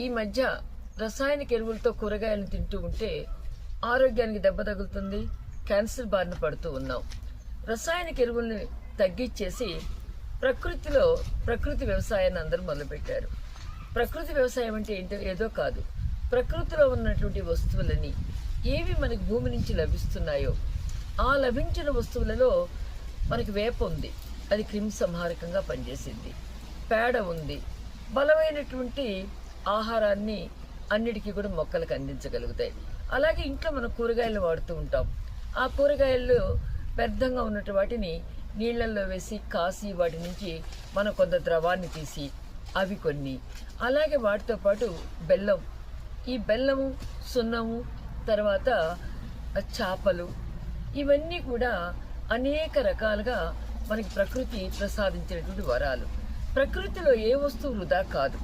ఈ మధ్య రసాయనిక ఎరువులతో కూరగాయలను తింటూ ఉంటే ఆరోగ్యానికి దెబ్బ తగులుతుంది, క్యాన్సర్ బారిన పడుతూ ఉన్నాం. రసాయనిక ఎరువుల్ని తగ్గించేసి ప్రకృతి వ్యవసాయాన్ని అందరూ మొదలుపెట్టారు. ప్రకృతి వ్యవసాయం అంటే ఏంటో ఏదో కాదు, ప్రకృతిలో ఉన్నటువంటి వస్తువులని ఏవి మనకి భూమి నుంచి లభిస్తున్నాయో ఆ లభించిన వస్తువులలో మనకి వేప ఉంది, అది క్రిమి సంహారకంగా పనిచేసింది. పేడ ఉంది, బలమైనటువంటి ఆహారాన్ని అన్నిటికీ కూడా మొక్కలకు అందించగలుగుతాయి. అలాగే ఇంట్లో మనం కూరగాయలు వాడుతూ ఉంటాం. ఆ కూరగాయల్లో వ్యర్థంగా ఉన్నట్టు వాటిని నీళ్లలో వేసి కాసి వాటి నుంచి మనం కొంత ద్రవాన్ని తీసి అవి కొన్ని. అలాగే వాటితో పాటు బెల్లం, ఈ బెల్లము, సున్నము, తర్వాత చేపలు, ఇవన్నీ కూడా అనేక రకాలుగా మనకి ప్రకృతి ప్రసాదించినటువంటి వరాలు. ప్రకృతిలో ఏ వస్తువు వృధా కాదు,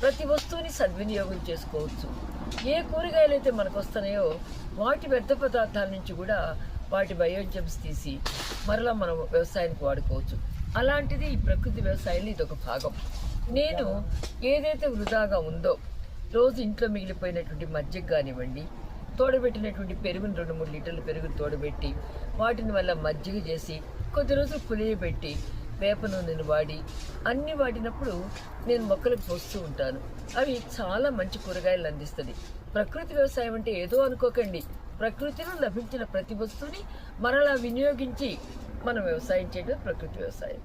ప్రతి వస్తువుని సద్వినియోగం చేసుకోవచ్చు. ఏ కూరగాయలు అయితే మనకు వస్తున్నాయో వాటి వ్యర్థ పదార్థాల నుంచి కూడా వాటి బయోజమ్స్ తీసి మరలా మనం వ్యవసాయానికి వాడుకోవచ్చు. అలాంటిది ఈ ప్రకృతి వ్యవసాయంలో ఇదొక భాగం. నేను ఏదైతే వృధాగా ఉందో రోజు ఇంట్లో మిగిలిపోయినటువంటి మజ్జిగ కానివ్వండి, తోడబెట్టినటువంటి పెరుగుని 2-3 లీటర్ల పెరుగుని తోడబెట్టి వాటిని వల్ల మజ్జిగ చేసి కొద్ది రోజులు పులియబెట్టి వేప నూనెను వాడి అన్ని వాడినప్పుడు నేను మొక్కలకు పోస్తూ ఉంటాను. అవి చాలా మంచి కూరగాయలు అందిస్తుంది. ప్రకృతి వ్యవసాయం అంటే ఏదో అనుకోకండి, ప్రకృతిలో లభించిన ప్రతి వస్తువుని మరలా వినియోగించి మనం వ్యవసాయం చేయడం ప్రకృతి వ్యవసాయం.